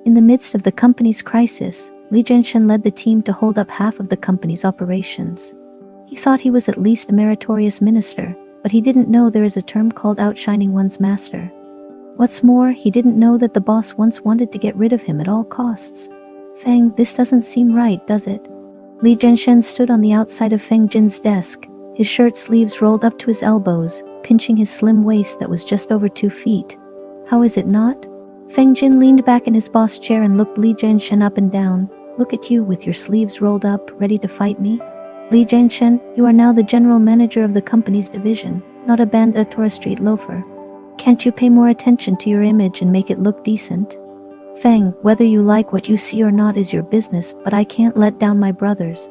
In the midst of the company's crisis, Li Zhenshen led the team to hold up half of the company's operations. He thought he was at least a meritorious minister, but he didn't know there is a term called outshining one's master. What's more, he didn't know that the boss once wanted to get rid of him at all costs. Feng, this doesn't seem right, does it? Li Zhenshen stood on the outside of Feng Jin's desk, his shirt sleeves rolled up to his elbows, pinching his slim waist that was just over 2 feet. How is it not? Feng Jin leaned back in his boss chair and looked Li Zhenshen up and down. Look at you with your sleeves rolled up, ready to fight me? Li Zhenshen, you are now the general manager of the company's division, not a bandit or a street loafer. Can't you pay more attention to your image and make it look decent? Feng, whether you like what you see or not is your business, but I can't let down my brothers.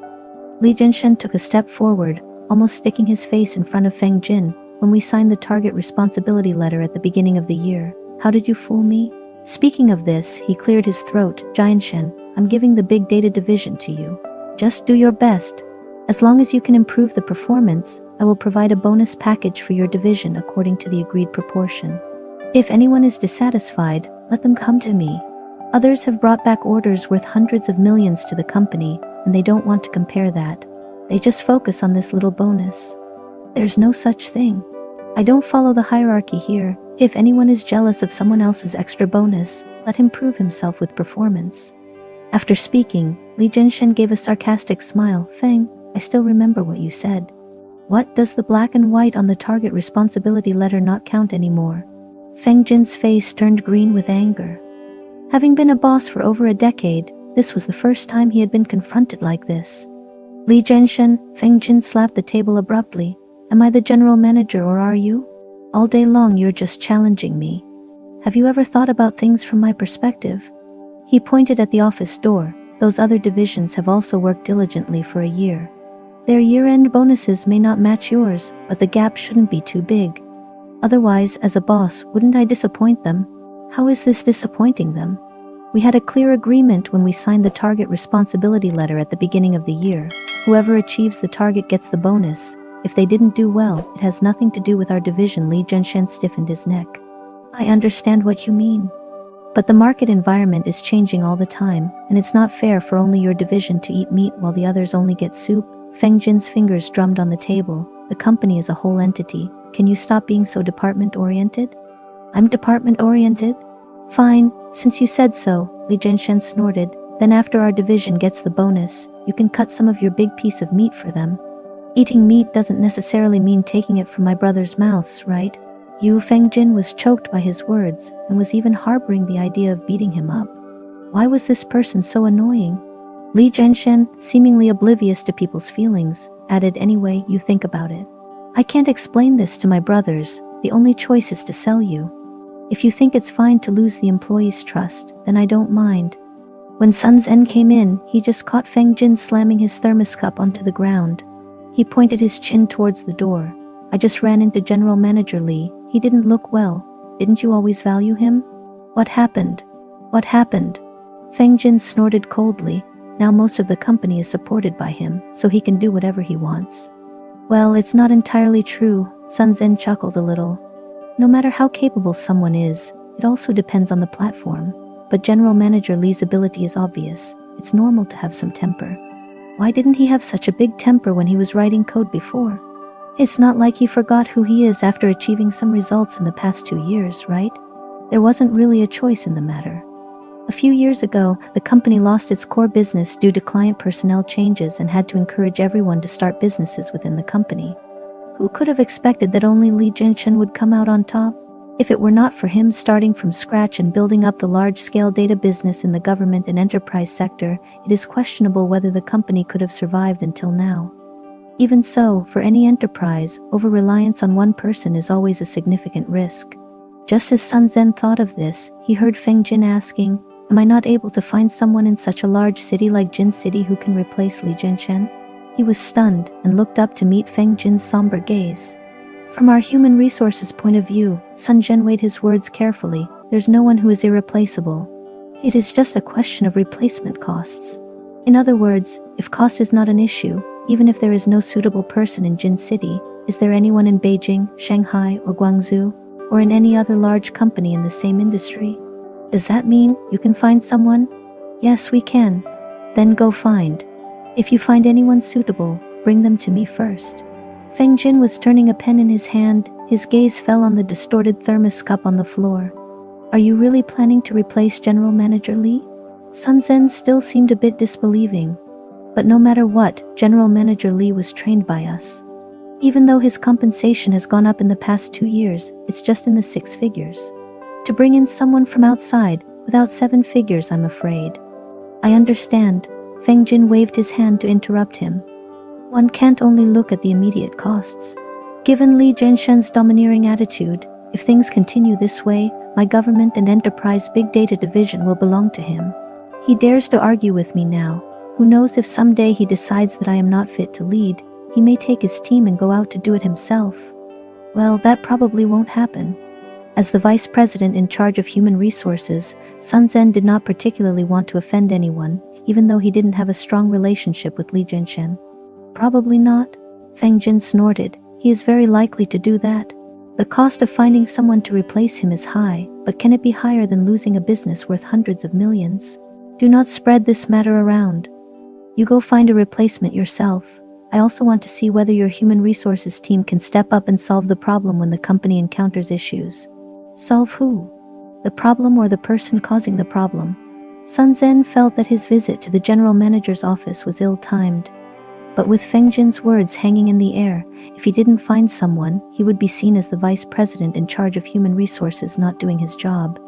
Li Zhenshen took a step forward, almost sticking his face in front of Feng Jin. When we signed the target responsibility letter at the beginning of the year, how did you fool me? Speaking of this, he cleared his throat. Jianshen, I'm giving the big data division to you. Just do your best. As long as you can improve the performance, I will provide a bonus package for your division according to the agreed proportion. If anyone is dissatisfied, let them come to me. Others have brought back orders worth hundreds of millions to the company, and they don't want to compare that. They just focus on this little bonus. There's no such thing. I don't follow the hierarchy here. If anyone is jealous of someone else's extra bonus, let him prove himself with performance. After speaking, Li Zhenshen gave a sarcastic smile. Feng, I still remember what you said. What, does the black and white on the target responsibility letter not count anymore? Feng Jin's face turned green with anger. Having been a boss for over a decade, this was the first time he had been confronted like this. Li Zhenshen, Feng Jin slapped the table abruptly. Am I the general manager or are you? All day long you're just challenging me. Have you ever thought about things from my perspective? He pointed at the office door. Those other divisions have also worked diligently for a year. Their year-end bonuses may not match yours, but the gap shouldn't be too big. Otherwise, as a boss, wouldn't I disappoint them? How is this disappointing them? We had a clear agreement when we signed the target responsibility letter at the beginning of the year. Whoever achieves the target gets the bonus. If they didn't do well, it has nothing to do with our division. Li Zhenshen stiffened his neck. I understand what you mean. But the market environment is changing all the time, and it's not fair for only your division to eat meat while the others only get soup. Feng Jin's fingers drummed on the table. The company is a whole entity. Can you stop being so department-oriented? I'm department-oriented? Fine, since you said so, Li Zhenshen snorted. Then after our division gets the bonus, you can cut some of your big piece of meat for them. Eating meat doesn't necessarily mean taking it from my brothers' mouths, right? Feng Jin was choked by his words and was even harboring the idea of beating him up. Why was this person so annoying? Li Zhenshen, seemingly oblivious to people's feelings, added, anyway, you think about it. I can't explain this to my brothers. The only choice is to sell you. If you think it's fine to lose the employees' trust, then I don't mind. When Sun Zhen came in, he just caught Feng Jin slamming his thermos cup onto the ground. He pointed his chin towards the door. I just ran into General Manager Li. He didn't look well. Didn't you always value him? What happened? What happened? Feng Jin snorted coldly. Now most of the company is supported by him, so he can do whatever he wants. Well, it's not entirely true. Sun Zhen chuckled a little. No matter how capable someone is, it also depends on the platform. But General Manager Li's ability is obvious. It's normal to have some temper. Why didn't he have such a big temper when he was writing code before? It's not like he forgot who he is after achieving some results in the past 2 years, right? There wasn't really a choice in the matter. A few years ago, the company lost its core business due to client personnel changes and had to encourage everyone to start businesses within the company. Who could have expected that only Li Zhenshen would come out on top? If it were not for him starting from scratch and building up the large-scale data business in the government and enterprise sector, it is questionable whether the company could have survived until now. Even so, for any enterprise, over-reliance on one person is always a significant risk. Just as Sun Zhen thought of this, he heard Feng Jin asking, am I not able to find someone in such a large city like Jin City who can replace Li Zhenshen? He was stunned and looked up to meet Feng Jin's somber gaze. From our human resources point of view, Sun Zhen weighed his words carefully. There's no one who is irreplaceable. It is just a question of replacement costs. In other words, if cost is not an issue, even if there is no suitable person in Jin City, is there anyone in Beijing, Shanghai, or Guangzhou, or in any other large company in the same industry? Does that mean you can find someone? Yes, we can. Then go find. If you find anyone suitable, bring them to me first. Feng Jin was turning a pen in his hand. His gaze fell on the distorted thermos cup on the floor. Are you really planning to replace General Manager Li? Sun Zhen still seemed a bit disbelieving. But no matter what, General Manager Li was trained by us. Even though his compensation has gone up in the past 2 years, it's just in the 6 figures. To bring in someone from outside, without 7 figures, I'm afraid. I understand. Feng Jin waved his hand to interrupt him. One can't only look at the immediate costs. Given Li Zhenshen's domineering attitude, if things continue this way, my government and enterprise big data division will belong to him. He dares to argue with me now. Who knows if someday he decides that I am not fit to lead, he may take his team and go out to do it himself. Well, that probably won't happen. As the vice president in charge of human resources, Sun Zhen did not particularly want to offend anyone, even though he didn't have a strong relationship with Li Zhenshen. Probably not. Feng Jin snorted. He is very likely to do that. The cost of finding someone to replace him is high, but can it be higher than losing a business worth hundreds of millions? Do not spread this matter around. You go find a replacement yourself. I also want to see whether your human resources team can step up and solve the problem when the company encounters issues. Solve who? The problem or the person causing the problem? Sun Zhen felt that his visit to the general manager's office was ill-timed. But with Feng Jin's words hanging in the air, if he didn't find someone, he would be seen as the vice president in charge of human resources not doing his job.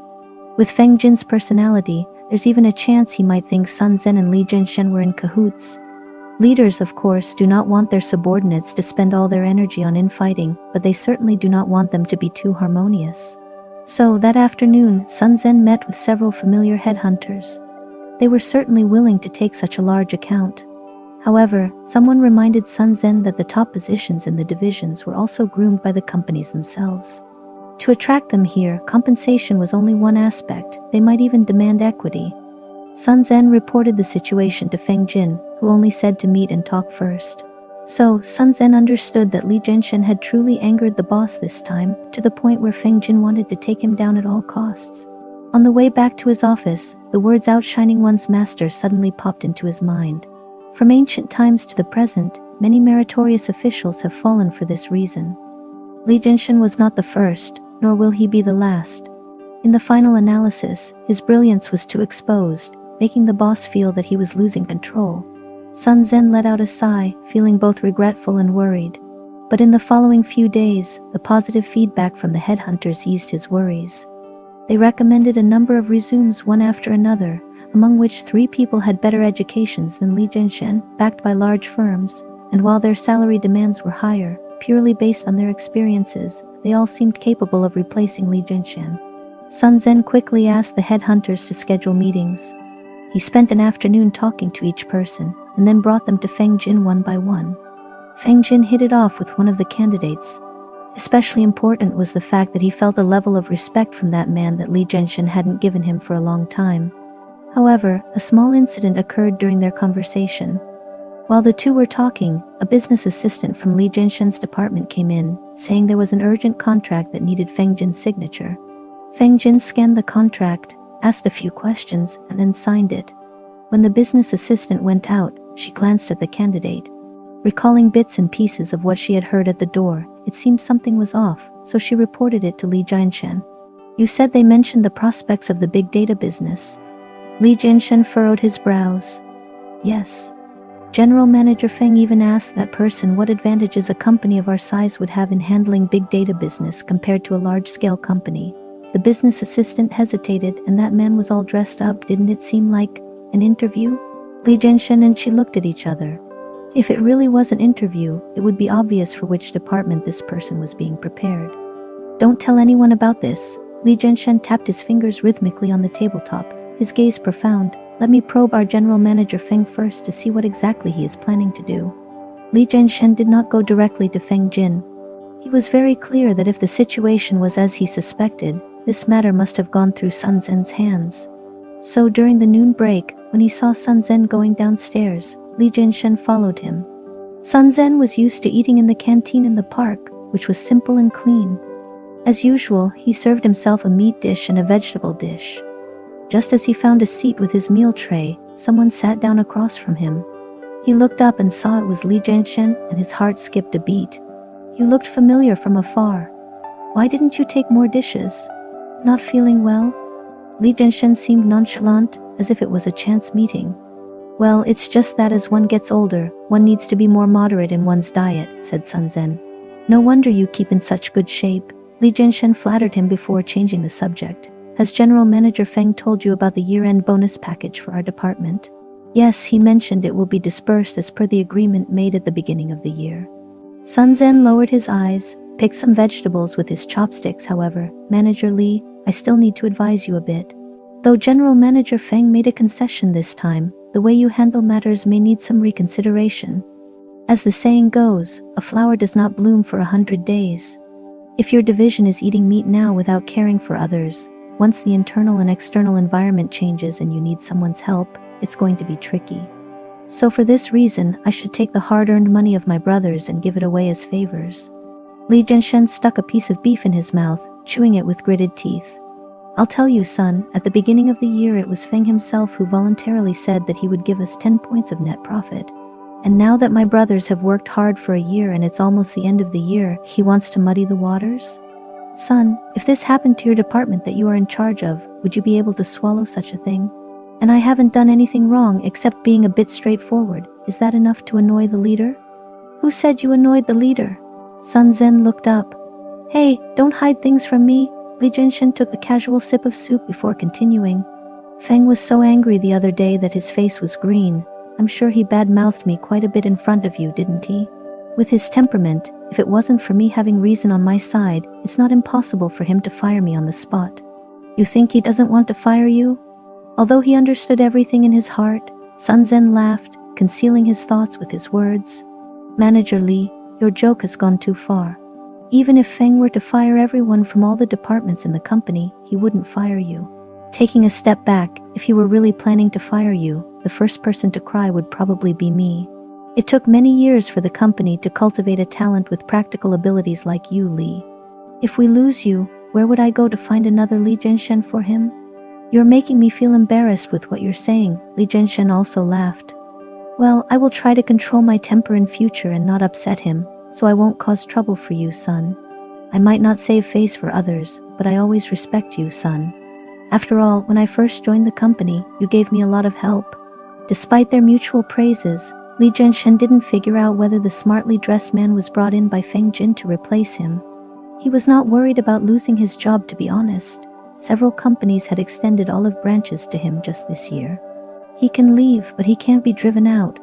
With Feng Jin's personality, there's even a chance he might think Sun Zhen and Li Zhenshen were in cahoots. Leaders, of course, do not want their subordinates to spend all their energy on infighting, but they certainly do not want them to be too harmonious. So, that afternoon, Sun Zhen met with several familiar headhunters. They were certainly willing to take such a large account. However, someone reminded Sun Zhen that the top positions in the divisions were also groomed by the companies themselves. To attract them here, compensation was only one aspect. They might even demand equity. Sun Zhen reported the situation to Feng Jin, who only said to meet and talk first. So, Sun Zhen understood that Li Zhenshen had truly angered the boss this time, to the point where Feng Jin wanted to take him down at all costs. On the way back to his office, the words outshining one's master suddenly popped into his mind. From ancient times to the present, many meritorious officials have fallen for this reason. Li Zhenshen was not the first, nor will he be the last. In the final analysis, his brilliance was too exposed, making the boss feel that he was losing control. Sun Zhen let out a sigh, feeling both regretful and worried. But in the following few days, the positive feedback from the headhunters eased his worries. They recommended a number of resumes one after another, among which 3 people had better educations than Li Zhenshen, backed by large firms, and while their salary demands were higher, purely based on their experiences, they all seemed capable of replacing Li Zhenshen. Sun Zhen quickly asked the headhunters to schedule meetings. He spent an afternoon talking to each person, and then brought them to Feng Jin one by one. Feng Jin hit it off with one of the candidates. Especially important was the fact that he felt a level of respect from that man that Li Zhenshen hadn't given him for a long time. However, a small incident occurred during their conversation. While the two were talking, a business assistant from Li Zhenshen's department came in, saying there was an urgent contract that needed Feng Jin's signature. Feng Jin scanned the contract, asked a few questions, and then signed it. When the business assistant went out, she glanced at the candidate. Recalling bits and pieces of what she had heard at the door, it seemed something was off, so she reported it to Li Zhenshen. You said they mentioned the prospects of the big data business. Li Zhenshen furrowed his brows. Yes. General Manager Feng even asked that person what advantages a company of our size would have in handling big data business compared to a large-scale company. The business assistant hesitated, and that man was all dressed up. Didn't it seem like an interview? Li Zhenshen and she looked at each other. If it really was an interview, it would be obvious for which department this person was being prepared. Don't tell anyone about this. Li Zhenshen tapped his fingers rhythmically on the tabletop, his gaze profound. Let me probe our general manager Feng first to see what exactly he is planning to do. Li Zhenshen did not go directly to Feng Jin. He was very clear that if the situation was as he suspected, this matter must have gone through Sun Zhen's hands. So during the noon break, when he saw Sun Zhen going downstairs, Li Zhenshen followed him. Sun Zhen was used to eating in the canteen in the park, which was simple and clean. As usual, he served himself a meat dish and a vegetable dish. Just as he found a seat with his meal tray, someone sat down across from him. He looked up and saw it was Li Jianxian, and his heart skipped a beat. You looked familiar from afar. Why didn't you take more dishes? Not feeling well? Li Jianxian seemed nonchalant, as if it was a chance meeting. Well, it's just that as one gets older, one needs to be more moderate in one's diet, said Sun Zhen. No wonder you keep in such good shape. Li Jianxian flattered him before changing the subject. Has General Manager Feng told you about the year-end bonus package for our department? Yes, he mentioned it will be dispersed as per the agreement made at the beginning of the year. Sun Zhen lowered his eyes, picked some vegetables with his chopsticks. However, Manager Li, I still need to advise you a bit. Though General Manager Feng made a concession this time, the way you handle matters may need some reconsideration. As the saying goes, a flower does not bloom for 100 days. If your division is eating meat now without caring for others, once the internal and external environment changes and you need someone's help, it's going to be tricky. So for this reason, I should take the hard-earned money of my brothers and give it away as favors. Li Jianxian stuck a piece of beef in his mouth, chewing it with gritted teeth. I'll tell you, son, at the beginning of the year it was Feng himself who voluntarily said that he would give us 10 points of net profit. And now that my brothers have worked hard for a year and it's almost the end of the year, he wants to muddy the waters? Son, if this happened to your department that you are in charge of, would you be able to swallow such a thing? And I haven't done anything wrong except being a bit straightforward. Is that enough to annoy the leader? Who said you annoyed the leader? Sun Zhen looked up. Hey, don't hide things from me. Li Jianxian took a casual sip of soup before continuing. Feng was so angry the other day that his face was green. I'm sure he bad-mouthed me quite a bit in front of you, didn't he? With his temperament, if it wasn't for me having reason on my side, it's not impossible for him to fire me on the spot. You think he doesn't want to fire you? Although he understood everything in his heart, Sun Zhen laughed, concealing his thoughts with his words. Manager Li, your joke has gone too far. Even if Feng were to fire everyone from all the departments in the company, he wouldn't fire you. Taking a step back, if he were really planning to fire you, the first person to cry would probably be me. It took many years for the company to cultivate a talent with practical abilities like you, Li. If we lose you, where would I go to find another Li Jianxian for him? You're making me feel embarrassed with what you're saying. Li Jianxian also laughed. Well, I will try to control my temper in future and not upset him, so I won't cause trouble for you, son. I might not save face for others, but I always respect you, son. After all, when I first joined the company, you gave me a lot of help. Despite their mutual praises, Li Jianxian didn't figure out whether the smartly dressed man was brought in by Feng Jin to replace him. He was not worried about losing his job, to be honest. Several companies had extended olive branches to him just this year. He can leave, but he can't be driven out.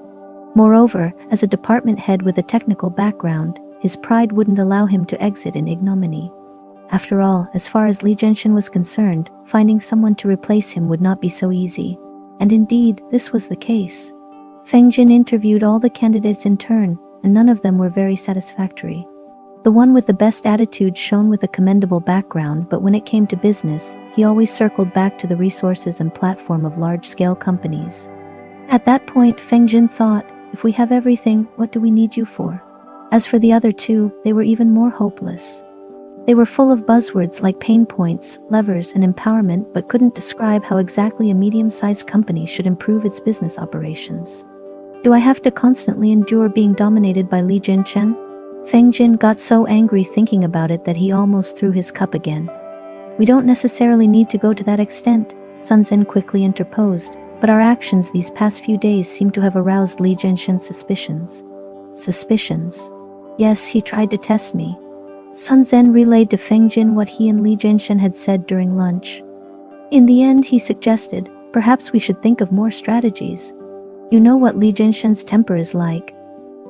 Moreover, as a department head with a technical background, his pride wouldn't allow him to exit in ignominy. After all, as far as Li Jianxian was concerned, finding someone to replace him would not be so easy. And indeed, this was the case. Feng Jin interviewed all the candidates in turn, and none of them were very satisfactory. The one with the best attitude shone with a commendable background, but when it came to business, he always circled back to the resources and platform of large-scale companies. At that point, Feng Jin thought, if we have everything, what do we need you for? As for the other two, they were even more hopeless. They were full of buzzwords like pain points, levers, and empowerment, but couldn't describe how exactly a medium-sized company should improve its business operations. Do I have to constantly endure being dominated by Li Jianxian? Feng Jin got so angry thinking about it that he almost threw his cup again. We don't necessarily need to go to that extent, Sun Zhen quickly interposed, but our actions these past few days seem to have aroused Li Jianxian's suspicions. Suspicions? Yes, he tried to test me. Sun Zhen relayed to Feng Jin what he and Li Jianxian had said during lunch. In the end, he suggested, perhaps we should think of more strategies. You know what Li Jianxian's temper is like.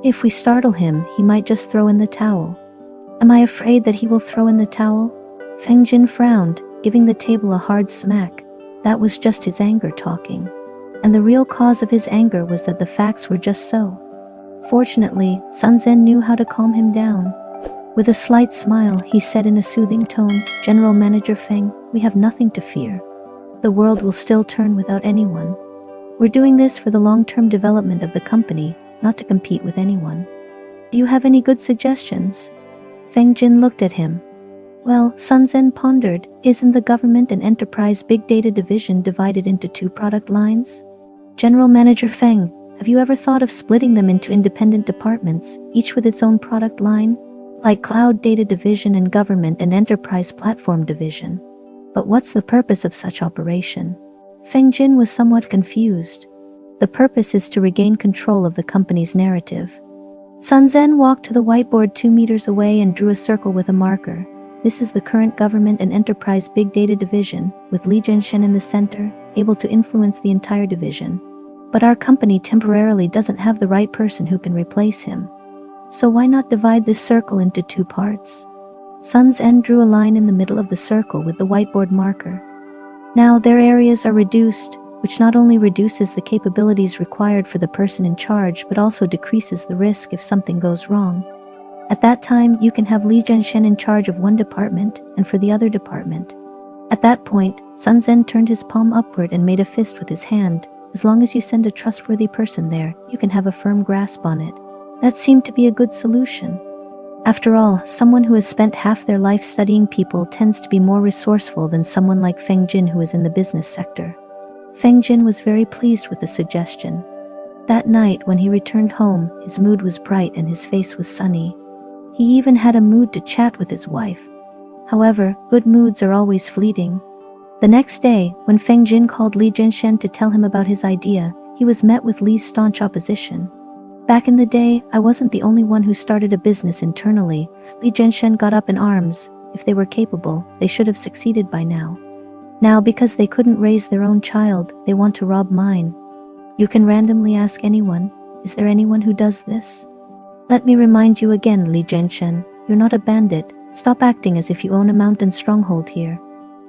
If we startle him, he might just throw in the towel. Am I afraid that he will throw in the towel? Feng Jin frowned, giving the table a hard smack. That was just his anger talking. And the real cause of his anger was that the facts were just so. Fortunately, Sun Zhen knew how to calm him down. With a slight smile, he said in a soothing tone, General Manager Feng, we have nothing to fear. The world will still turn without anyone. We're doing this for the long-term development of the company, not to compete with anyone. Do you have any good suggestions? Feng Jin looked at him. Well, Sun Zhen pondered, isn't the government and enterprise big data division divided into two product lines? General Manager Feng, have you ever thought of splitting them into independent departments, each with its own product line? Like Cloud Data Division and Government and Enterprise Platform Division. But what's the purpose of such operation? Feng Jin was somewhat confused. The purpose is to regain control of the company's narrative. Sun Zhen walked to the whiteboard 2 meters away and drew a circle with a marker. This is the current Government and Enterprise Big Data Division, with Li Zhenshen in the center, able to influence the entire division. But our company temporarily doesn't have the right person who can replace him. So why not divide this circle into two parts? Sun Zhen drew a line in the middle of the circle with the whiteboard marker. Now their areas are reduced, which not only reduces the capabilities required for the person in charge but also decreases the risk if something goes wrong. At that time, you can have Li Zhenshen in charge of one department and for the other department. At that point, Sun Zhen turned his palm upward and made a fist with his hand. As long as you send a trustworthy person there, you can have a firm grasp on it. That seemed to be a good solution. After all, someone who has spent half their life studying people tends to be more resourceful than someone like Feng Jin who is in the business sector. Feng Jin was very pleased with the suggestion. That night, when he returned home, his mood was bright and his face was sunny. He even had a mood to chat with his wife. However, good moods are always fleeting. The next day, when Feng Jin called Li Zhenshen to tell him about his idea, he was met with Li's staunch opposition. Back in the day, I wasn't the only one who started a business internally. Li Zhenshen got up in arms. If they were capable, they should have succeeded by now. Now, because they couldn't raise their own child, they want to rob mine. You can randomly ask anyone, is there anyone who does this? Let me remind you again, Li Zhenshen, you're not a bandit. Stop acting as if you own a mountain stronghold here.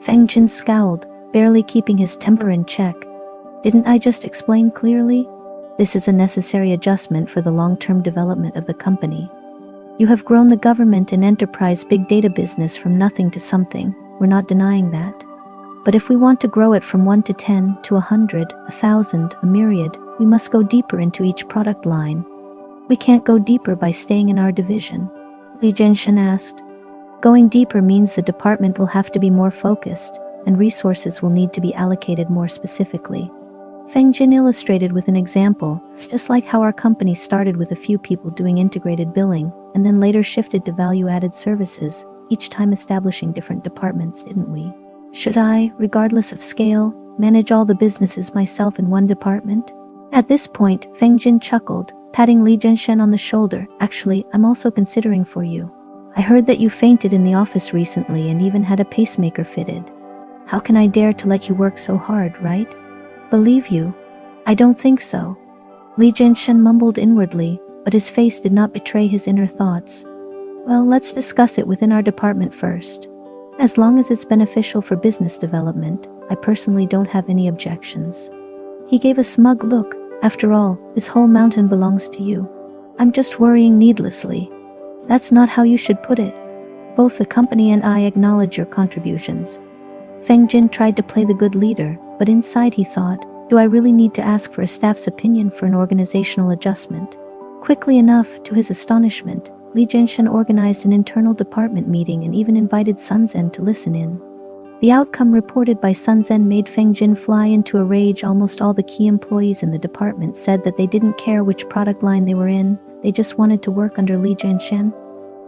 Feng Jin scowled, barely keeping his temper in check. Didn't I just explain clearly? This is a necessary adjustment for the long-term development of the company. You have grown the government and enterprise big data business from nothing to something. We're not denying that. But if we want to grow it from 1 to 10 to 100, 1,000, a myriad, we must go deeper into each product line. We can't go deeper by staying in our division. Li Zhenshen asked. Going deeper means the department will have to be more focused, and resources will need to be allocated more specifically. Feng Jin illustrated with an example, just like how our company started with a few people doing integrated billing, and then later shifted to value-added services, each time establishing different departments, didn't we? Should I, regardless of scale, manage all the businesses myself in one department? At this point, Feng Jin chuckled, patting Li Zhenshen on the shoulder. Actually, I'm also considering for you. I heard that you fainted in the office recently and even had a pacemaker fitted. How can I dare to let you work so hard, right? Believe you? I don't think so. Li Zhenshen mumbled inwardly, but his face did not betray his inner thoughts. Well, let's discuss it within our department first. As long as it's beneficial for business development, I personally don't have any objections. He gave a smug look. After all, this whole mountain belongs to you. I'm just worrying needlessly. That's not how you should put it. Both the company and I acknowledge your contributions. Feng Jin tried to play the good leader, but inside he thought, do I really need to ask for a staff's opinion for an organizational adjustment? Quickly enough, to his astonishment, Li Zhenshen organized an internal department meeting and even invited Sun Zhen to listen in. The outcome reported by Sun Zhen made Feng Jin fly into a rage. Almost all the key employees in the department said that they didn't care which product line they were in, they just wanted to work under Li Zhenshen.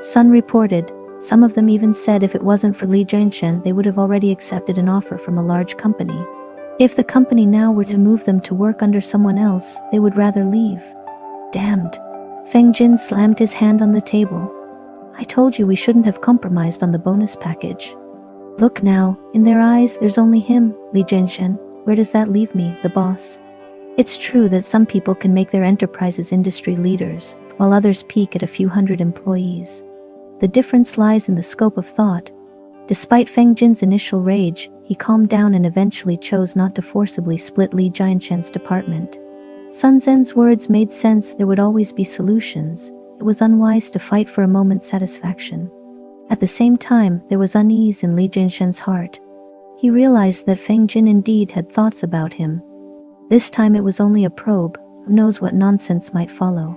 Sun reported, some of them even said if it wasn't for Li Zhenshen, they would have already accepted an offer from a large company. If the company now were to move them to work under someone else, they would rather leave. Damned. Feng Jin slammed his hand on the table. I told you we shouldn't have compromised on the bonus package. Look now, in their eyes there's only him, Li Zhenshen. Where does that leave me, the boss? It's true that some people can make their enterprises industry leaders, while others peak at a few hundred employees. The difference lies in the scope of thought. Despite Feng Jin's initial rage, he calmed down and eventually chose not to forcibly split Li Zhenshen's department. Sun Zhen's words made sense. There would always be solutions. It was unwise to fight for a moment's satisfaction. At the same time, there was unease in Li Zhenshen's heart. He realized that Feng Jin indeed had thoughts about him. This time it was only a probe. Who knows what nonsense might follow.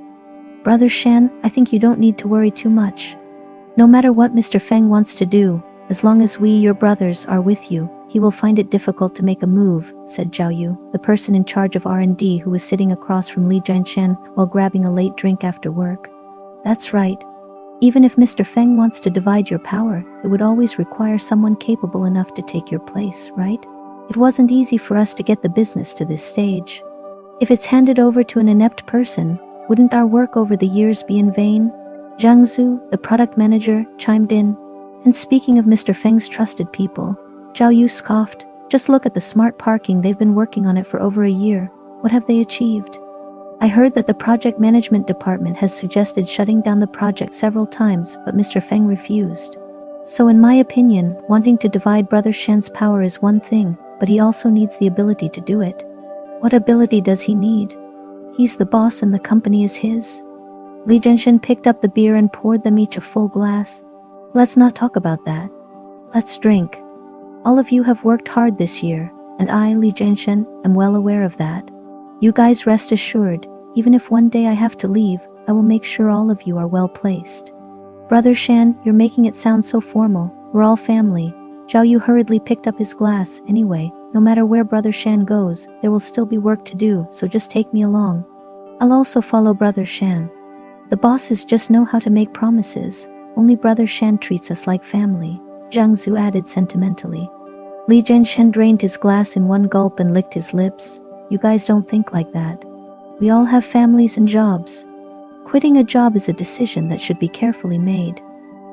Brother Shan, I think you don't need to worry too much. No matter what Mr. Feng wants to do, As long as we, your brothers, are with you, he will find it difficult to make a move, said Zhao Yu, the person in charge of R&D who was sitting across from Li Jianshan while grabbing a late drink after work. That's right. Even if Mr. Feng wants to divide your power, it would always require someone capable enough to take your place, right? It wasn't easy for us to get the business to this stage. If it's handed over to an inept person, wouldn't our work over the years be in vain? Zhang Zhu, the product manager, chimed in. And speaking of Mr. Feng's trusted people, Zhao Yu scoffed. Just look at the smart parking, they've been working on it for over a year. What have they achieved? I heard that the project management department has suggested shutting down the project several times, but Mr. Feng refused. So in my opinion, wanting to divide Brother Shen's power is one thing, but he also needs the ability to do it. What ability does he need? He's the boss and the company is his. Li Jianshan picked up the beer and poured them each a full glass. Let's not talk about that. Let's drink. All of you have worked hard this year, and I, Li Jianshan, am well aware of that. You guys rest assured, even if one day I have to leave, I will make sure all of you are well placed. Brother Shan, you're making it sound so formal. We're all family. Zhao Yu hurriedly picked up his glass. Anyway, no matter where Brother Shan goes, there will still be work to do, so just take me along. I'll also follow Brother Shan. The bosses just know how to make promises. Only Brother Shan treats us like family, Zhang Zhu added sentimentally. Li Jianshan drained his glass in one gulp and licked his lips. You guys don't think like that. We all have families and jobs. Quitting a job is a decision that should be carefully made.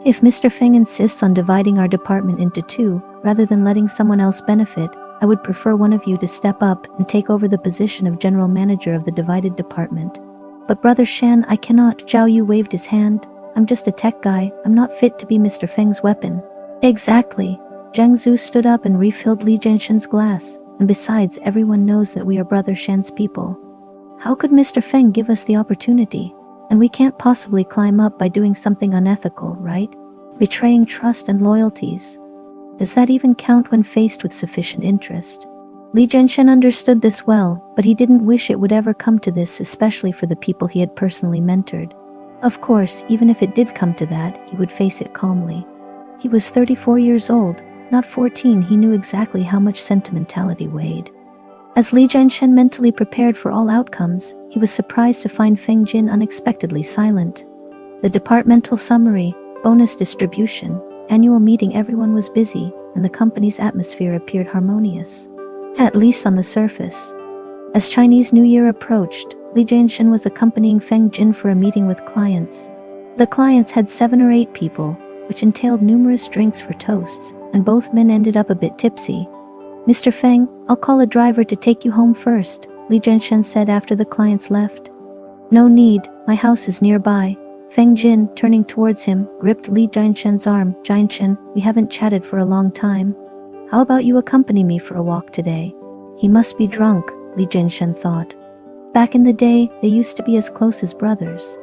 If Mr. Feng insists on dividing our department into two, rather than letting someone else benefit, I would prefer one of you to step up and take over the position of general manager of the divided department. But Brother Shan, I cannot. Zhao Yu waved his hand. I'm just a tech guy. I'm not fit to be Mr. Feng's weapon. Exactly. Zhang Zhu stood up and refilled Li Jianshan's glass. And besides, everyone knows that we are Brother Shan's people. How could Mr. Feng give us the opportunity? And we can't possibly climb up by doing something unethical, right? Betraying trust and loyalties. Does that even count when faced with sufficient interest? Li Jianshan understood this well, but he didn't wish it would ever come to this, especially for the people he had personally mentored. Of course, even if it did come to that, he would face it calmly. He was 34 years old, not 14. He knew exactly how much sentimentality weighed. As Li Jianshan mentally prepared for all outcomes, he was surprised to find Feng Jin unexpectedly silent. The departmental summary, bonus distribution, annual meeting, everyone was busy, and the company's atmosphere appeared harmonious. At least on the surface. As Chinese New Year approached, Li Jianshan was accompanying Feng Jin for a meeting with clients. The clients had 7 or 8 people, which entailed numerous drinks for toasts, and both men ended up a bit tipsy. Mr. Feng, I'll call a driver to take you home first, Li Jianshan said after the clients left. No need, my house is nearby. Feng Jin, turning towards him, gripped Li Jianshan's arm. Jianshan, we haven't chatted for a long time. How about you accompany me for a walk today? He must be drunk, Li Jianshan thought. Back in the day, they used to be as close as brothers.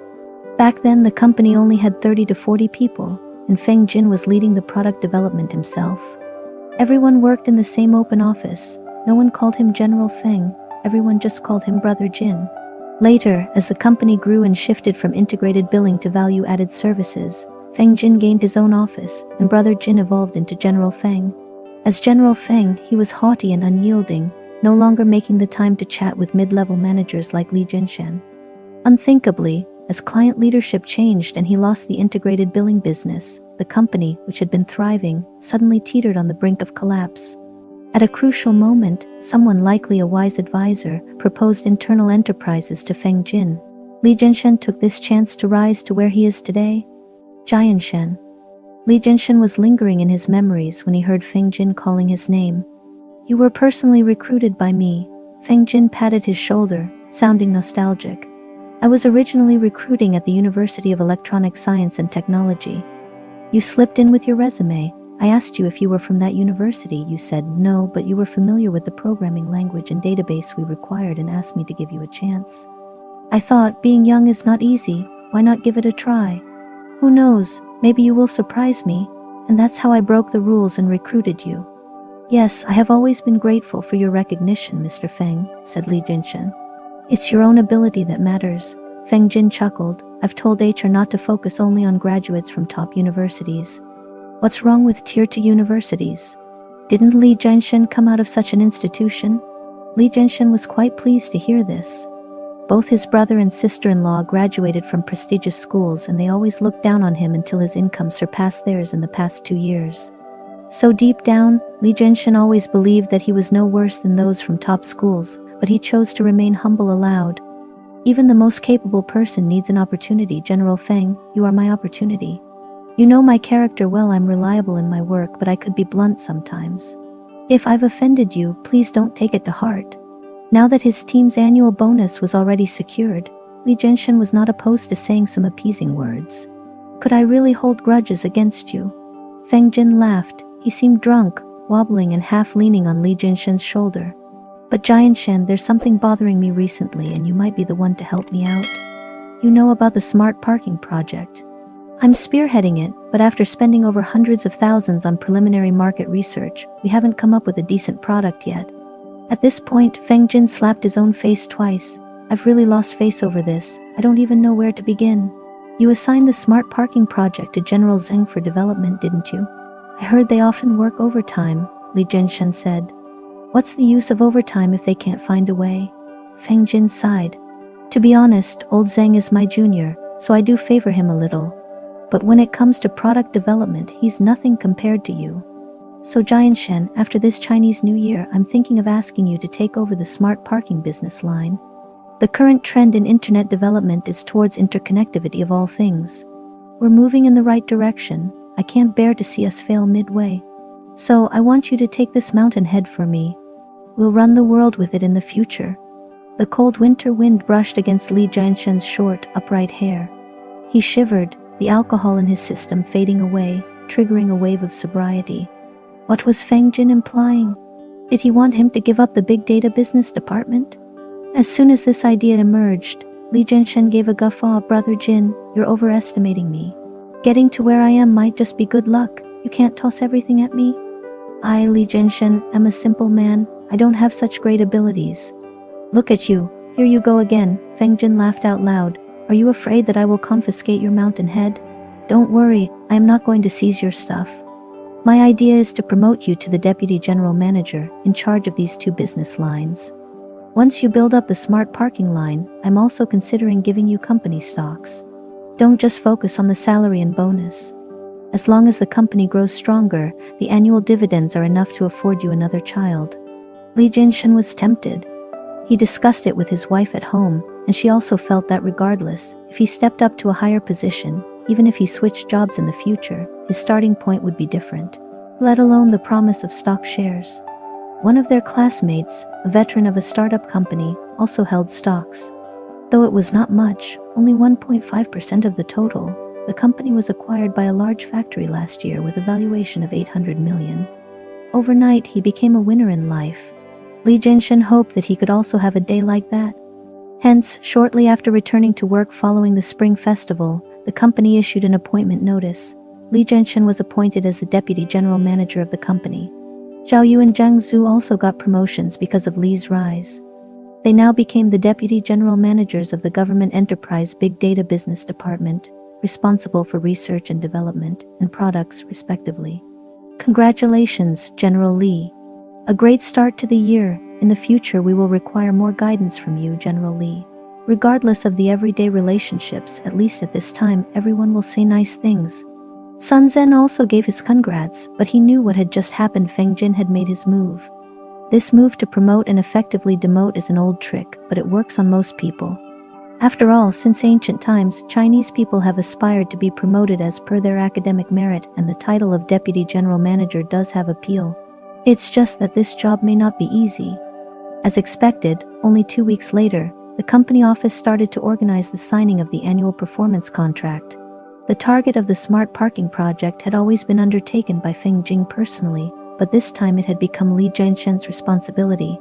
Back then, the company only had 30 to 40 people, and Feng Jin was leading the product development himself. Everyone worked in the same open office. No one called him General Feng, everyone just called him Brother Jin. Later, as the company grew and shifted from integrated billing to value-added services, Feng Jin gained his own office, and Brother Jin evolved into General Feng. As General Feng, he was haughty and unyielding, no longer making the time to chat with mid-level managers like Li Jianshan. Unthinkably, as client leadership changed and he lost the integrated billing business, the company, which had been thriving, suddenly teetered on the brink of collapse. At a crucial moment, someone, likely a wise advisor, proposed internal enterprises to Feng Jin. Li Jianshan took this chance to rise to where he is today. Jianshan. Li Jianshan was lingering in his memories when he heard Feng Jin calling his name. You were personally recruited by me. Feng Jin patted his shoulder, sounding nostalgic. I was originally recruiting at the University of Electronic Science and Technology. You slipped in with your resume. I asked you if you were from that university. You said no, but you were familiar with the programming language and database we required and asked me to give you a chance. I thought, being young is not easy. Why not give it a try? Who knows, maybe you will surprise me, and that's how I broke the rules and recruited you. Yes, I have always been grateful for your recognition, Mr. Feng, said Li Jianshan. It's your own ability that matters. Feng Jin chuckled. I've told HR not to focus only on graduates from top universities. What's wrong with tier 2 universities? Didn't Li Jianshen come out of such an institution? Li Jianshen was quite pleased to hear this. Both his brother and sister-in-law graduated from prestigious schools, and they always looked down on him until his income surpassed theirs in the past 2 years. So deep down, Li Jianshen always believed that he was no worse than those from top schools, but he chose to remain humble aloud. Even the most capable person needs an opportunity. General Feng, you are my opportunity. You know my character well. I'm reliable in my work, but I could be blunt sometimes. If I've offended you, please don't take it to heart. Now that his team's annual bonus was already secured, Li Jianshen was not opposed to saying some appeasing words. Could I really hold grudges against you? Feng Jin laughed. He seemed drunk, wobbling and half leaning on Li Jianshen's shoulder. But Jianshen, there's something bothering me recently, and you might be the one to help me out. You know about the smart parking project. I'm spearheading it, but after spending over hundreds of thousands on preliminary market research, we haven't come up with a decent product yet. At this point, Feng Jin slapped his own face twice. I've really lost face over this. I don't even know where to begin. You assigned the smart parking project to General Zheng for development, didn't you? I heard they often work overtime, Li Jianshen said. What's the use of overtime if they can't find a way? Feng Jin sighed. To be honest, old Zheng is my junior, so I do favor him a little. But when it comes to product development, he's nothing compared to you. So Jianshen, after this Chinese New Year, I'm thinking of asking you to take over the smart parking business line. The current trend in internet development is towards interconnectivity of all things. We're moving in the right direction. I can't bear to see us fail midway. So I want you to take this mountain head for me. We'll run the world with it in the future. The cold winter wind brushed against Li Jianshen's short, upright hair. He shivered, the alcohol in his system fading away, triggering a wave of sobriety. What was Feng Jin implying? Did he want him to give up the big data business department? As soon as this idea emerged, Li Jianshen gave a guffaw. Brother Jin, you're overestimating me. Getting to where I am might just be good luck. You can't toss everything at me. I, Li Jianshen, am a simple man. I don't have such great abilities. Look at you. Here you go again. Feng Jin laughed out loud. Are you afraid that I will confiscate your mountain head? Don't worry, I am not going to seize your stuff. My idea is to promote you to the deputy general manager in charge of these 2 business lines. Once you build up the smart parking line, I'm also considering giving you company stocks. Don't just focus on the salary and bonus. As long as the company grows stronger, the annual dividends are enough to afford you another child. Li Jianshen was tempted. He discussed it with his wife at home, and she also felt that regardless, if he stepped up to a higher position, even if he switched jobs in the future, his starting point would be different, let alone the promise of stock shares. One of their classmates, a veteran of a startup company, also held stocks. Though it was not much, only 1.5% of the total, the company was acquired by a large factory last year with a valuation of 800 million. Overnight, he became a winner in life. Li Jianshen hoped that he could also have a day like that. Hence, shortly after returning to work following the Spring Festival, the company issued an appointment notice. Li Jianshen was appointed as the deputy general manager of the company. Zhao Yu and Zhang Zhu also got promotions because of Li's rise. They now became the deputy general managers of the government enterprise big data business department, responsible for research and development and products, respectively. Congratulations, General Li. A great start to the year. In the future, we will require more guidance from you, General Li. Regardless of the everyday relationships, at least at this time, everyone will say nice things. Sun Zhen also gave his congrats, but he knew what had just happened. Feng Jin had made his move. This move to promote and effectively demote is an old trick, but it works on most people. After all, since ancient times, Chinese people have aspired to be promoted as per their academic merit, and the title of deputy general manager does have appeal. It's just that this job may not be easy. As expected, only 2 weeks later, the company office started to organize the signing of the annual performance contract. The target of the smart parking project had always been undertaken by Feng Jing personally, but this time it had become Li Jianshen's responsibility.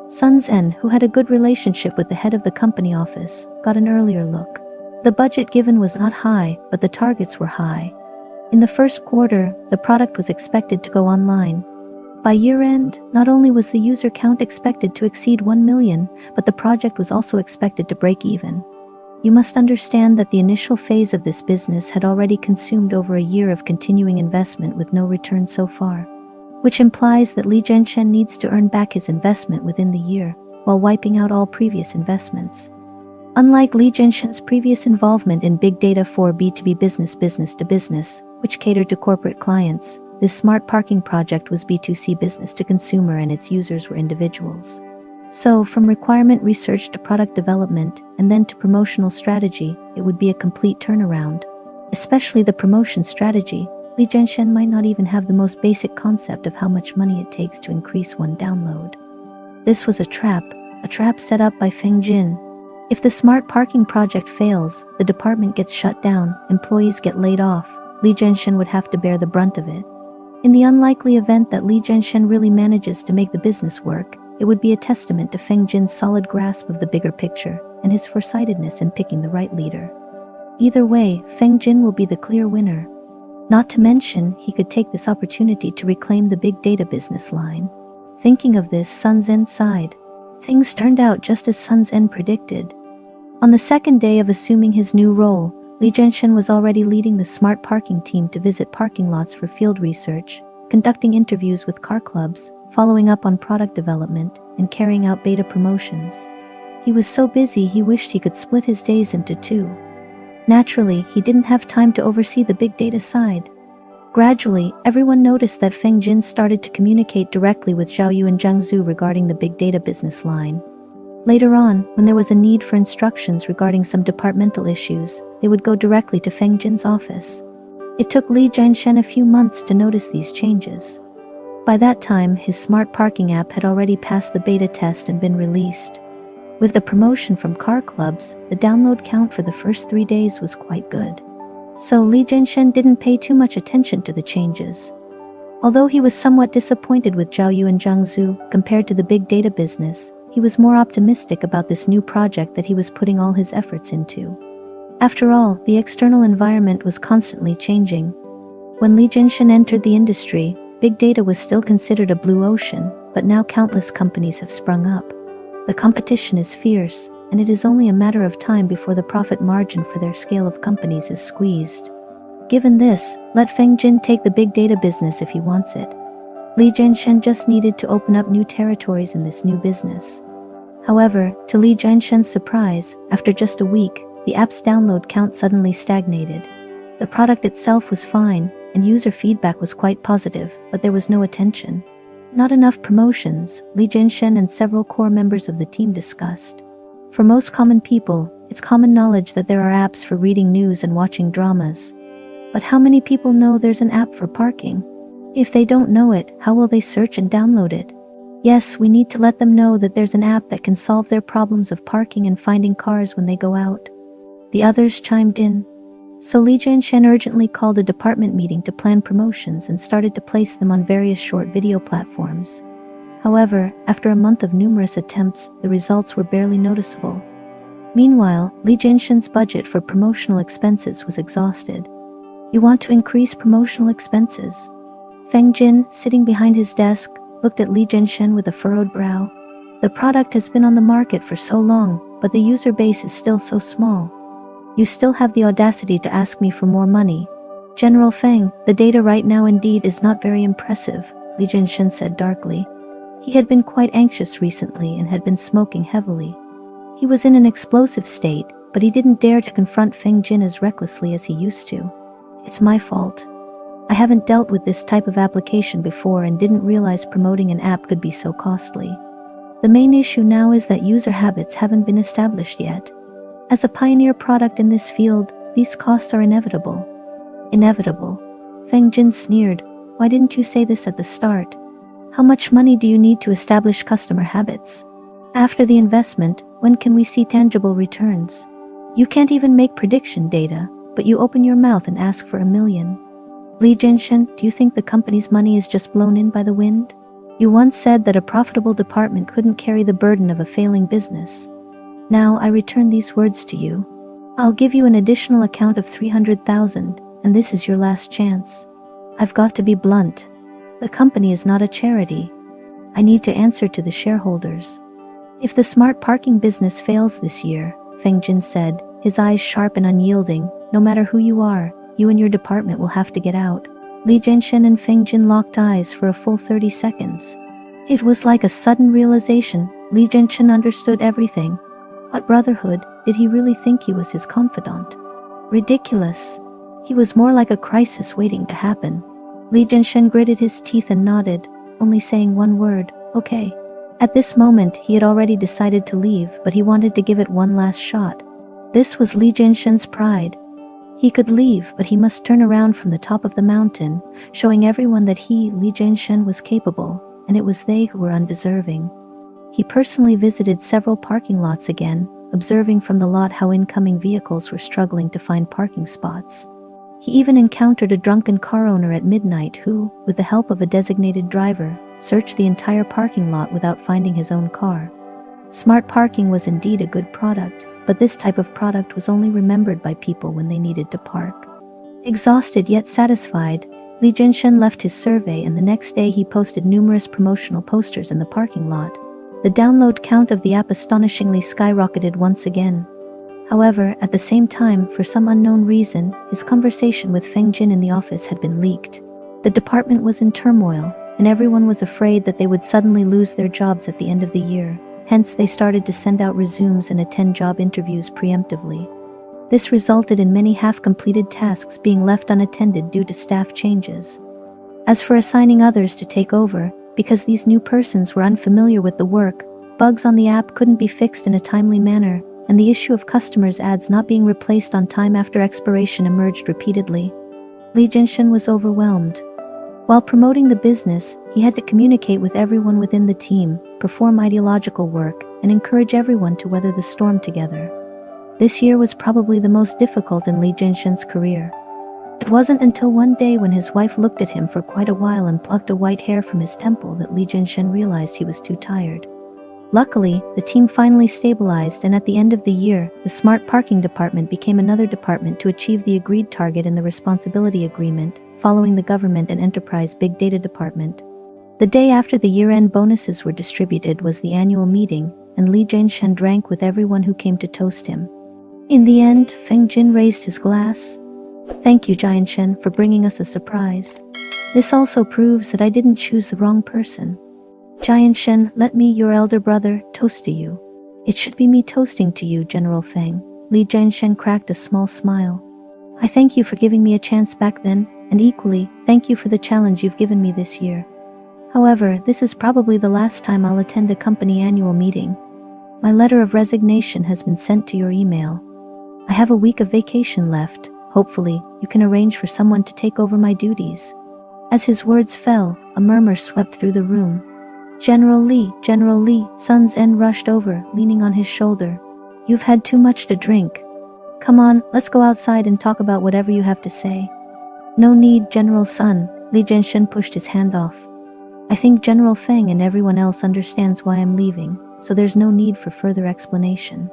Sun Zhen, who had a good relationship with the head of the company office, got an earlier look. The budget given was not high, but the targets were high. In the first quarter, the product was expected to go online. By year-end, not only was the user count expected to exceed 1 million, but the project was also expected to break even. You must understand that the initial phase of this business had already consumed over a year of continuing investment with no return so far, which implies that Li Zhenchen needs to earn back his investment within the year, while wiping out all previous investments. Unlike Li Zhenxin's previous involvement in big data for B2B business to business, which catered to corporate clients, this smart parking project was B2C business to consumer and its users were individuals. So, from requirement research to product development, and then to promotional strategy, it would be a complete turnaround. Especially the promotion strategy, Li Zhenchen might not even have the most basic concept of how much money it takes to increase one download. This was a trap set up by Feng Jin. If the smart parking project fails, the department gets shut down, employees get laid off, Li Zhenchen would have to bear the brunt of it. In the unlikely event that Li Zhenchen really manages to make the business work, it would be a testament to Feng Jin's solid grasp of the bigger picture, and his foresightedness in picking the right leader. Either way, Feng Jin will be the clear winner. Not to mention, he could take this opportunity to reclaim the big data business line. Thinking of this, Sun Zhen sighed. Things turned out just as Sun Zhen predicted. On the second day of assuming his new role, Li Zhenchen was already leading the smart parking team to visit parking lots for field research, conducting interviews with car clubs, following up on product development, and carrying out beta promotions. He was so busy he wished he could split his days into two. Naturally, he didn't have time to oversee the big data side. Gradually, everyone noticed that Feng Jin started to communicate directly with Xiaoyu and Jiangzhu regarding the big data business line. Later on, when there was a need for instructions regarding some departmental issues, they would go directly to Feng Jin's office. It took Li Zhenchen a few months to notice these changes. By that time, his smart parking app had already passed the beta test and been released. With the promotion from car clubs, the download count for the first 3 days was quite good. So Li Zhenchen didn't pay too much attention to the changes. Although he was somewhat disappointed with Zhaoyu and Jiangzhu compared to the big data business, he was more optimistic about this new project that he was putting all his efforts into. After all, the external environment was constantly changing. When Li Zhenchen entered the industry, big data was still considered a blue ocean, but now countless companies have sprung up. The competition is fierce, and it is only a matter of time before the profit margin for their scale of companies is squeezed. Given this, let Feng Jin take the big data business if he wants it. Li Zhenchen just needed to open up new territories in this new business. However, to Li Zhenchen's surprise, after just a week, the app's download count suddenly stagnated. The product itself was fine, and user feedback was quite positive, but there was no attention. Not enough promotions, Li Zhenchen and several core members of the team discussed. For most common people, it's common knowledge that there are apps for reading news and watching dramas. But how many people know there's an app for parking? If they don't know it, how will they search and download it? Yes, we need to let them know that there's an app that can solve their problems of parking and finding cars when they go out. The others chimed in. So Li Zhenchen urgently called a department meeting to plan promotions and started to place them on various short video platforms. However, after a month of numerous attempts, the results were barely noticeable. Meanwhile, Li Zhenchen's budget for promotional expenses was exhausted. You want to increase promotional expenses? Feng Jin, sitting behind his desk, looked at Li Zhenchen with a furrowed brow. The product has been on the market for so long, but the user base is still so small. You still have the audacity to ask me for more money. General Feng, the data right now indeed is not very impressive, Li Zhenchen said darkly. He had been quite anxious recently and had been smoking heavily. He was in an explosive state, but he didn't dare to confront Feng Jin as recklessly as he used to. It's my fault. I haven't dealt with this type of application before and didn't realize promoting an app could be so costly. The main issue now is that user habits haven't been established yet. As a pioneer product in this field, these costs are inevitable. Inevitable? Feng Jin sneered. Why didn't you say this at the start? How much money do you need to establish customer habits? After the investment, when can we see tangible returns? You can't even make prediction data, but you open your mouth and ask for $1 million. Li Zhenchen, do you think the company's money is just blown in by the wind? You once said that a profitable department couldn't carry the burden of a failing business. Now I return these words to you. I'll give you an additional account of 300,000, and this is your last chance. I've got to be blunt. The company is not a charity. I need to answer to the shareholders. If the smart parking business fails this year, Feng Jin said, his eyes sharp and unyielding. No matter who you are, you and your department will have to get out. Li Jianshen and Feng Jin locked eyes for a full 30 seconds. It was like a sudden realization. Li Jianshen understood everything. What brotherhood? Did he really think he was his confidant? Ridiculous. He was more like a crisis waiting to happen. Li Jianshen gritted his teeth and nodded, only saying one word, okay. At this moment, he had already decided to leave, but he wanted to give it one last shot. This was Li Jianshen's pride. He could leave, but he must turn around from the top of the mountain, showing everyone that he, Li Jianshen, was capable, and it was they who were undeserving. He personally visited several parking lots again, observing from the lot how incoming vehicles were struggling to find parking spots. He even encountered a drunken car owner at midnight who, with the help of a designated driver, searched the entire parking lot without finding his own car. Smart parking was indeed a good product, but this type of product was only remembered by people when they needed to park. Exhausted yet satisfied, Li Jianshen left his survey, and the next day he posted numerous promotional posters in the parking lot. The download count of the app astonishingly skyrocketed once again. However, at the same time, for some unknown reason, his conversation with Feng Jin in the office had been leaked. The department was in turmoil, and everyone was afraid that they would suddenly lose their jobs at the end of the year. Hence, they started to send out resumes and attend job interviews preemptively. This resulted in many half-completed tasks being left unattended due to staff changes. As for assigning others to take over, because these new persons were unfamiliar with the work, bugs on the app couldn't be fixed in a timely manner, and the issue of customers' ads not being replaced on time after expiration emerged repeatedly. Li Jianshen was overwhelmed. While promoting the business, he had to communicate with everyone within the team, perform ideological work, and encourage everyone to weather the storm together. This year was probably the most difficult in Li Jianshen's career. It wasn't until one day when his wife looked at him for quite a while and plucked a white hair from his temple that Li Jianshen realized he was too tired. Luckily, the team finally stabilized, and at the end of the year, the smart parking department became another department to achieve the agreed target in the responsibility agreement, following the government and enterprise big data department. The day after the year-end bonuses were distributed was the annual meeting, and Li Jianshen drank with everyone who came to toast him. In the end, Feng Jin raised his glass. Thank you, Jianshen, for bringing us a surprise. This also proves that I didn't choose the wrong person. Jianshen, let me, your elder brother, toast to you. It should be me toasting to you, General Feng. Li Jianshen cracked a small smile. I thank you for giving me a chance back then, and equally, thank you for the challenge you've given me this year. However, this is probably the last time I'll attend a company annual meeting. My letter of resignation has been sent to your email. I have a week of vacation left. Hopefully, you can arrange for someone to take over my duties. As his words fell, a murmur swept through the room. General Li, Sun Zhen rushed over, leaning on his shoulder. You've had too much to drink. Come on, let's go outside and talk about whatever you have to say. No need, General Sun. Li Jianshen pushed his hand off. I think General Feng and everyone else understands why I'm leaving, so there's no need for further explanation.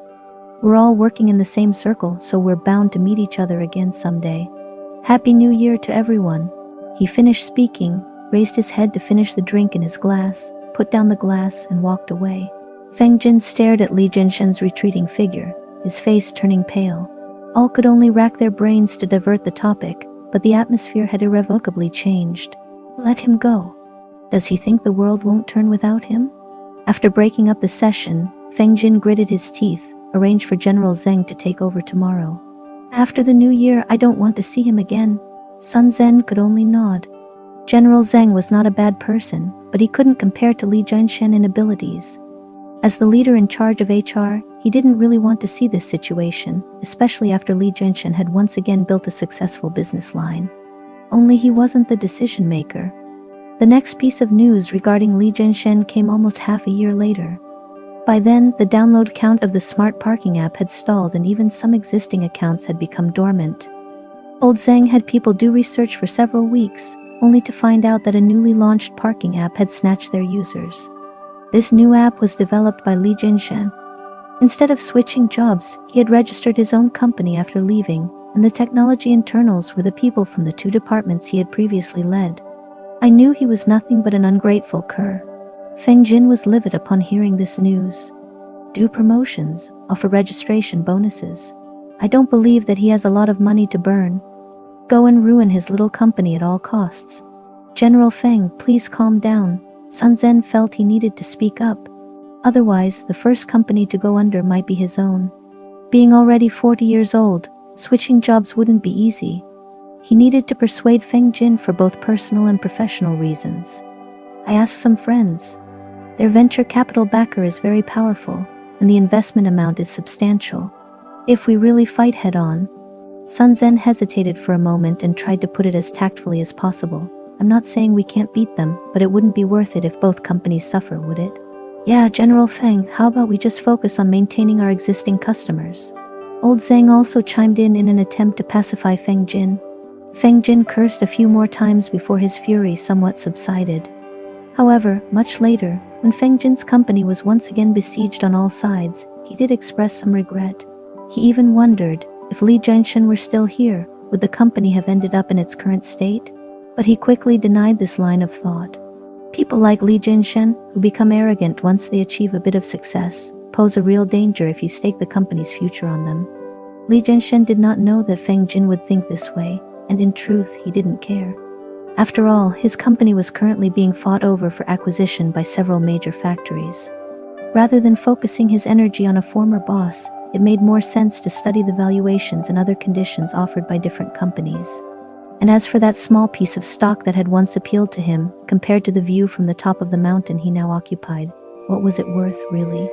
We're all working in the same circle, so we're bound to meet each other again someday. Happy New Year to everyone. He finished speaking, raised his head to finish the drink in his glass, put down the glass, and walked away. Feng Jin stared at Li Jianshen's retreating figure, his face turning pale. All could only rack their brains to divert the topic, but the atmosphere had irrevocably changed. Let him go. Does he think the world won't turn without him? After breaking up the session, Feng Jin gritted his teeth, arranged for General Zheng to take over tomorrow. After the new year, I don't want to see him again. Sun Zhen could only nod. General Zheng was not a bad person, but he couldn't compare to Li Jianshen in abilities. As the leader in charge of HR, he didn't really want to see this situation, especially after Li Jianshen had once again built a successful business line. Only he wasn't the decision maker. The next piece of news regarding Li Jianshen came almost half a year later. By then, the download count of the smart parking app had stalled, and even some existing accounts had become dormant. Old Zheng had people do research for several weeks, only to find out that a newly launched parking app had snatched their users. This new app was developed by Li Jianshen. Instead of switching jobs, he had registered his own company after leaving, and the technology internals were the people from the two departments he had previously led. I knew he was nothing but an ungrateful cur. Feng Jin was livid upon hearing this news. do promotions, offer registration bonuses. I don't believe that he has a lot of money to burn. Go and ruin his little company at all costs. General Feng, please calm down. Sun Zhen felt he needed to speak up. Otherwise, the first company to go under might be his own. Being already 40 years old, switching jobs wouldn't be easy. He needed to persuade Feng Jin for both personal and professional reasons. I asked some friends. Their venture capital backer is very powerful, and the investment amount is substantial. If we really fight head-on. Sun Zhen hesitated for a moment and tried to put it as tactfully as possible. I'm not saying we can't beat them, but it wouldn't be worth it if both companies suffer, would it? Yeah, General Feng, how about we just focus on maintaining our existing customers? Old Zhang also chimed in an attempt to pacify Feng Jin. Feng Jin cursed a few more times before his fury somewhat subsided. However, much later, when Feng Jin's company was once again besieged on all sides, he did express some regret. He even wondered, if Li Jianshan were still here, would the company have ended up in its current state? But he quickly denied this line of thought. People like Li Jianshan, who become arrogant once they achieve a bit of success, pose a real danger if you stake the company's future on them. Li Jianshan did not know that Feng Jin would think this way, and in truth, he didn't care. After all, his company was currently being fought over for acquisition by several major factories. Rather than focusing his energy on a former boss, it made more sense to study the valuations and other conditions offered by different companies. And as for that small piece of stock that had once appealed to him, compared to the view from the top of the mountain he now occupied, what was it worth, really?